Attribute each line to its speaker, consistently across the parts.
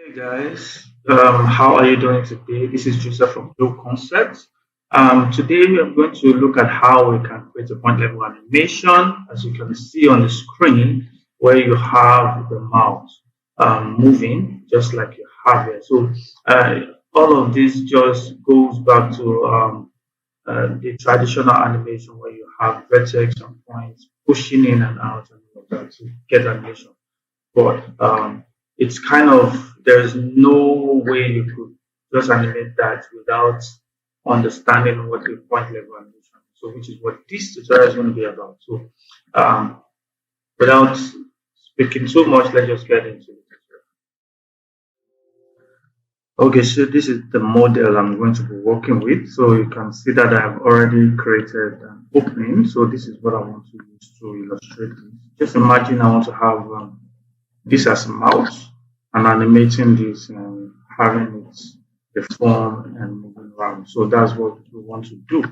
Speaker 1: Hey guys, how are you doing today? This is Joseph from Jouleconcepts. Today we are going to look at how we can create a point level animation, as you can see on the screen, where you have the mouse moving just like you have here. So uh, all of this just goes back to the traditional animation where you have vertex and points pushing in and out and all of that to get animation. But it's kind of there's no way you could just animate that without understanding what the point level animation is. So which is what this tutorial is going to be about. So um, without speaking too much, let's just get into it. Okay, so this is the model I'm going to be working with. So you can see that I've already created an opening. So this is what I want to use to illustrate this. Just imagine I want to have this as a mouse and animating this and having it deform and moving around. So that's what we want to do.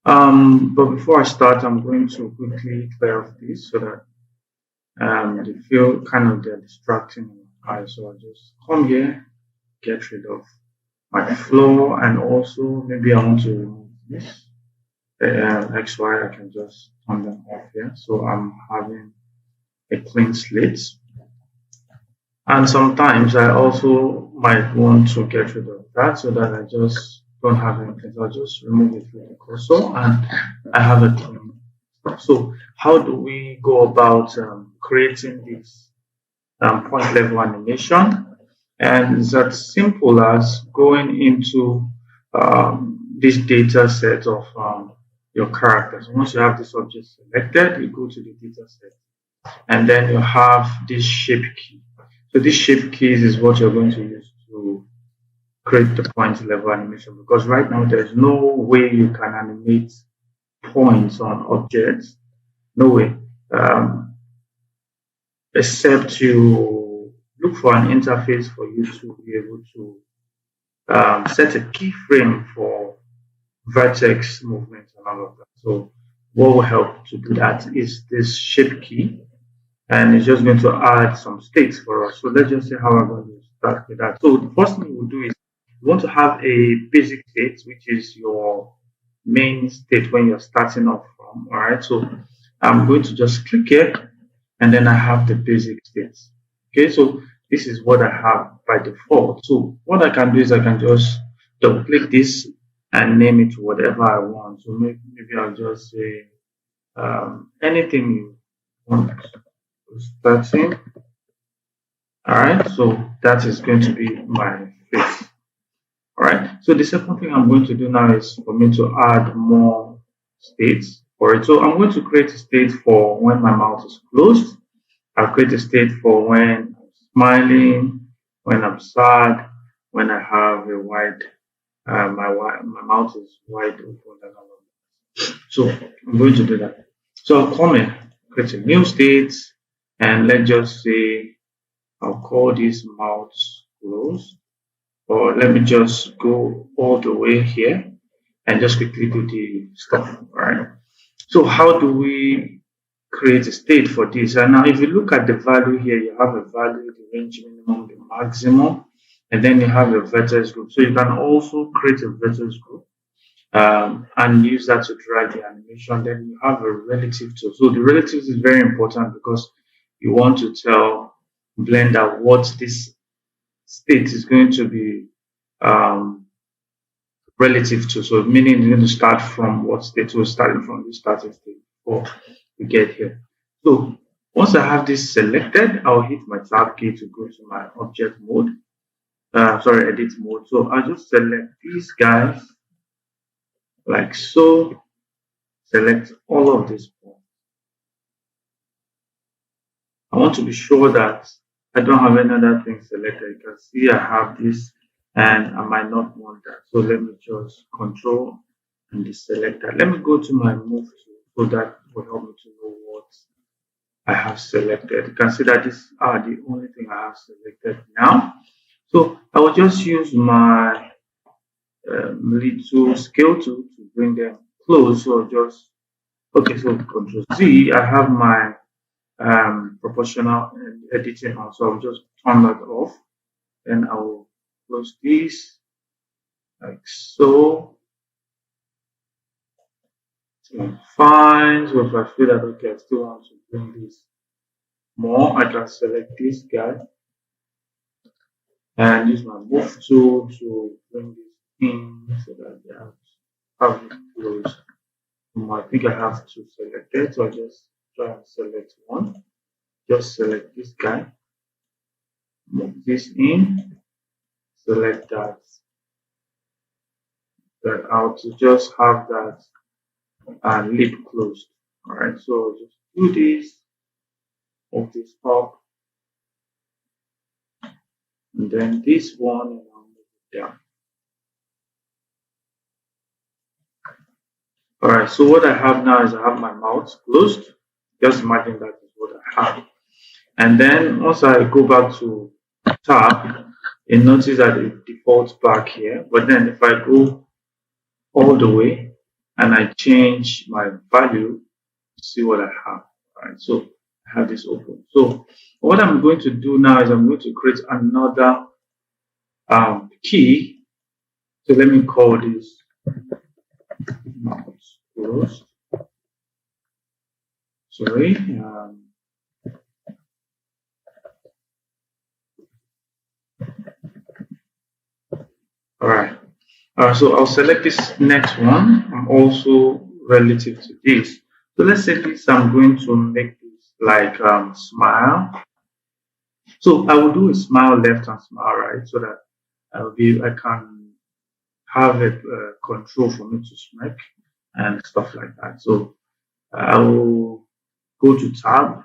Speaker 1: But before I start, I'm going to quickly clear off this so that they feel kind of they're distracting in my eyes. So I'll just come here, get rid of my flow, and also maybe I want to remove this. XY, I can just turn them off here. So I'm having a clean slate. And sometimes I also might want to get rid of that so that I just don't have anything. So I'll just remove it with the cursor and I have a clean. So how do we go about creating this point level animation? And it's as simple as going into this data set of your characters. Once you have this object selected, you go to the data set and then you have this shape key. So this shape keys is what you're going to use to create the point level animation, because right now there's no way you can animate points on objects. No way. Except you look for an interface for you to be able to set a keyframe for vertex movement and all of that. So what will help to do that is this shape key, and it's just going to add some states for us. So let's just see how we're going to start with that. So the first thing we'll do is you want to have a basic state, which is your main state when you're starting off from. All right. So I'm going to just click here, and then I have the basic states. Okay. So this is what I have by default. So what I can do is I can just double click this and name it whatever I want. So maybe I'll just say anything you want. Starting. All right, so that is going to be my face. All right, so the second thing I'm going to do now is for me to add more states for it. So I'm going to create a state for when my mouth is closed. I'll create a state for when I'm smiling, when I'm sad, when I have a wide, my mouth is wide open and all of that. So I'm going to do that. So I'll come in, create a new state, and let's just say I'll call this mouth close, or let me just go all the way here and just quickly do the stuff. All right. So how do we create a state for this? And now if you look at the value here, you have a value, the range minimum, the maximum, and then you have a vertex group. So you can also create a vertex group and use that to drive the animation. Then you have a relative tool. So the relatives is very important because you want to tell Blender what this state is going to be relative to. So meaning you're going to start from what state we're starting from, this starting state before we get here. So once I have this selected, I'll hit my tab key to go to my object mode. Edit mode. So I'll just select these guys like so. Select all of these points. I want to be sure that I don't have any other thing selected. You can see I have this and I might not want that. So let me just control and deselect that. Let me go to my move tool so that will help me to know what I have selected. You can see that these are the only thing I have selected now. So I will just use my little scale tool to bring them close. So just okay, so Control Z, I have my proportional editing on. So I'll just turn that off. Then I will close this like so. So I'm fine. So if I feel that okay, I still want to bring this more, I can select this guy and use my move tool to bring this in so that they have it close. I think I have to select it, so I just try and select one. Just select this guy, move this in, select that out to just have that lip closed. Alright, so just do this, move this up, and then this one, and I'll move it down. Alright, so what I have now is I have my mouth closed. Just imagine that is what I have. And then once I go back to tab, you notice that it defaults back here. But then if I go all the way and I change my value, see what I have. Alright, so I have this open. So what I'm going to do now is I'm going to create another key. So let me call this mouse closed. Sorry. Alright. So I'll select this next one. I'm also relative to this. So let's say this, I'm going to make this like smile. So I will do a smile left and smile right so that I can have a control for me to smirk and stuff like that. So I will go to tab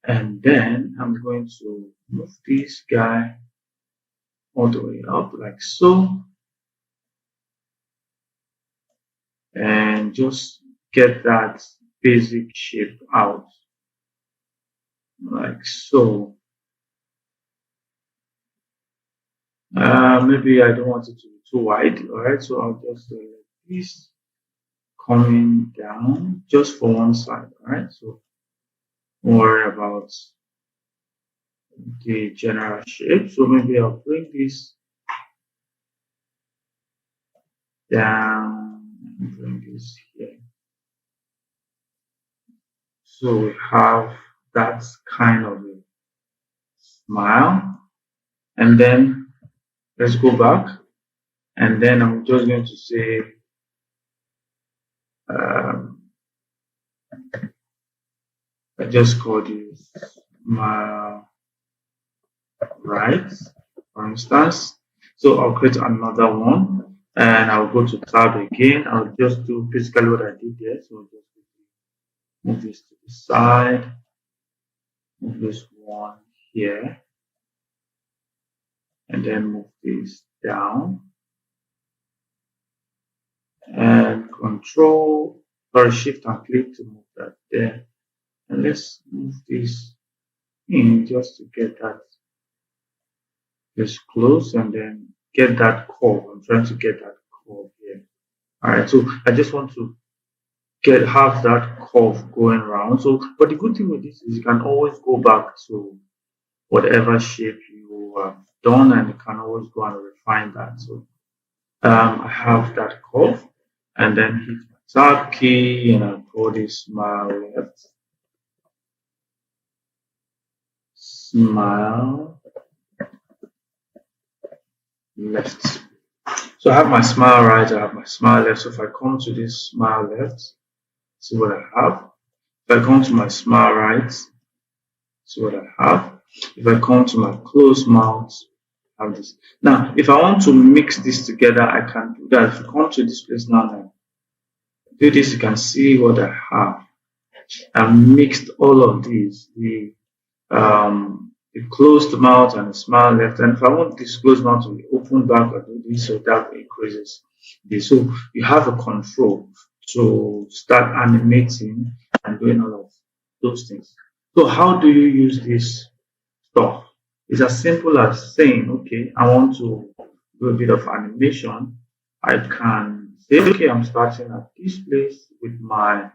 Speaker 1: and then I'm going to move this guy all the way up like so, and just get that basic shape out like so. Maybe I don't want it to be too wide. Alright, so I'll just select this coming down just for one side. Alright, so don't worry about the general shape. So maybe I'll bring this down and bring this here. So we have that kind of a smile. And then let's go back. And then I'm just going to say I just call this my right, for instance. So I'll create another one and I'll go to tab again. I'll just do basically what I did there. So I'll just move this to the side, move this one here, and then move this down. And control or shift and click to move that there. And let's move this in just to get that this close and then get that curve. I'm trying to get that curve here. Alright, so I just want to have that curve going around. So but the good thing with this is you can always go back to whatever shape you have done and you can always go and refine that. So I have that curve and then hit my tab key and I'll call this smile left. Smile left. So I have my smile right, I have my smile left. So if I come to this smile left, see what I have. If I come to my smile right, see what I have. If I come to my closed mouth, I have this. Now, if I want to mix this together, I can do that. If you come to this place now, do this, you can see what I have. I mixed all of these, the closed mouth and the smile left. And if I want this closed mouth to be open back, I do this, so that increases this. So you have a control to start animating and doing all of those things. So how do you use this stuff? It's as simple as saying, okay, I want to do a bit of animation. I can say, okay, I'm starting at this place with my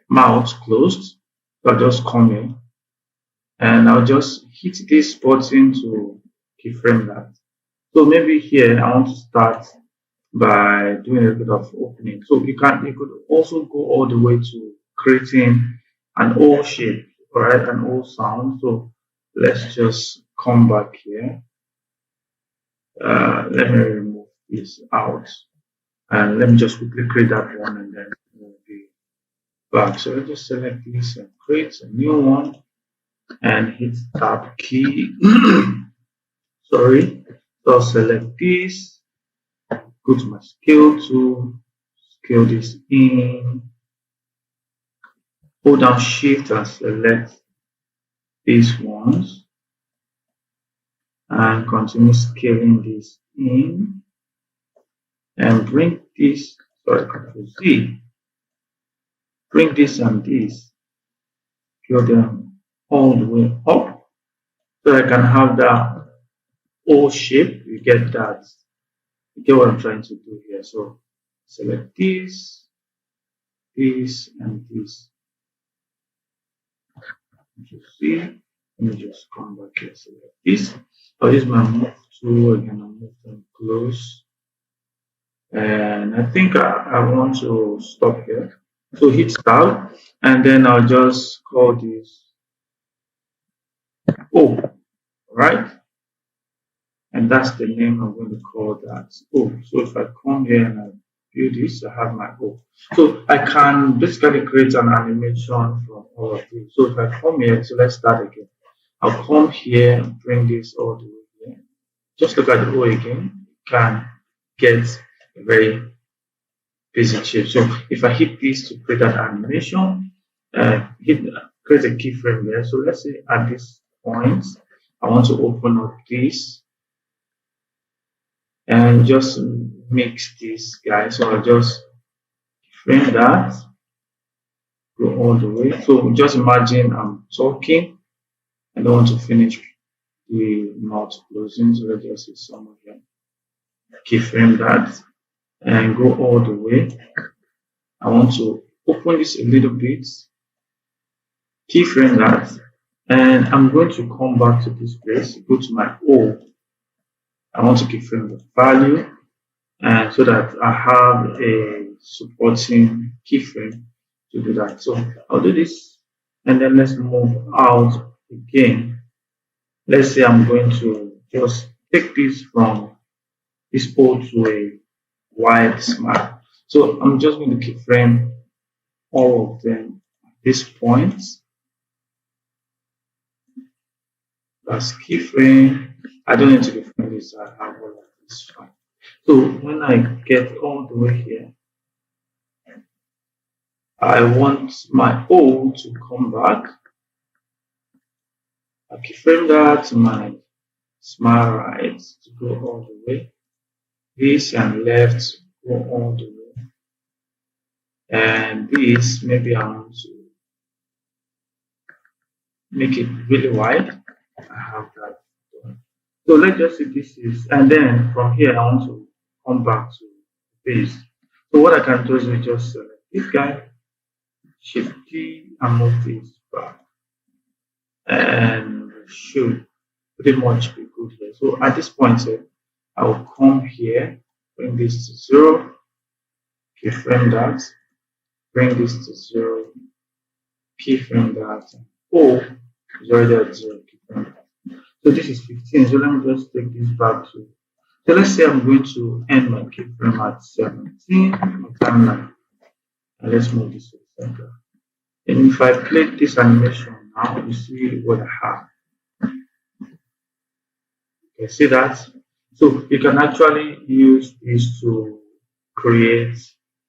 Speaker 1: mouth closed. So I just come in and I'll just hit this button to keyframe that. So maybe here I want to start by doing a bit of opening. So you could also go all the way to creating an O shape, all right, an O sound. So let's just come back here. Let me remove this out, and let me just quickly create that one, and then we'll be back. So let's just select this and create a new one, and hit Tab key. Sorry. So select this, go to my scale tool, scale this in, hold down Shift and select these ones, and continue scaling this in, and bring this, sorry, Control Z, bring this and this, scale them all the way up, so I can have that O shape. You get that? You get what I'm trying to do here. So select this, this, and this. You see, let me just come back here, select this. I'll use my move tool again, I'll move them close. And I think I want to stop here. So hit Tab, and then I'll just call this O, right? And that's the name I'm going to call that O. So if I come here and I view this, I have my O. So I can basically create an animation from all of this. So if I come here, so let's start again. I'll come here and bring this all the way here. Just look at the O again. You can get a very basic shape. So if I hit this to create an animation, create a keyframe there. So let's say at this point, I want to open up this and just mix this guy. So I'll just frame that, go all the way. So just imagine I'm talking. I don't want to finish the not closing, so let's just say somewhere here. Keyframe that and go all the way. I want to open this a little bit, keyframe that, and I'm going to come back to this place, go to my O. I want to keyframe the value, and so that I have a supporting keyframe to do that. So I'll do this, and then let's move out again. Let's say I'm going to just take this from this O to a wide smile. So I'm just going to keyframe all of them at this point. That's keyframe. I don't need to keyframe this. I have all of this fine. So when I get all the way here, I want my O to come back. I keyframe that to my smile right to go all the way. This and left go all the way. And this, maybe I want to make it really wide. I have that done. So let's just see this is, and then from here I want to come back to this. So what I can do is just select this guy, Shift T, and move this back. And should pretty much be good here. So at this point, I will come here, bring this to 0, keyframe that, bring this to 0, keyframe that, O is already at 0, keyframe that. So this is 15. So let me just take this back to. So let's say I'm going to end my keyframe at 17 on timeline. And let's move this to the center. And if I play this animation now, you see what I have. Okay, see that? So you can actually use this to create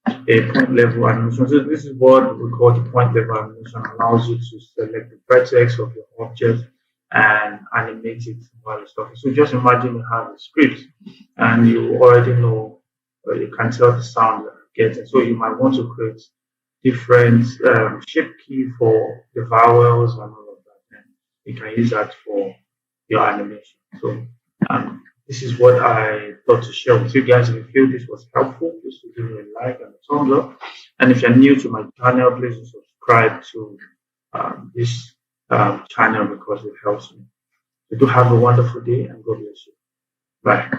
Speaker 1: a point level animation. So this is what we call the point level animation. Allows you to select the vertex of your object and animate it while it's talking. So just imagine you have a script and you already know, or you can tell the sound you're getting. So you might want to create different shape key for the vowels and all of that. And you can use that for your animation. So this is what I thought to share with you guys. If you feel this was helpful, please give me a like and a thumbs up. And if you're new to my channel, please subscribe to this channel because it helps me. So do have a wonderful day and God bless you. Bye.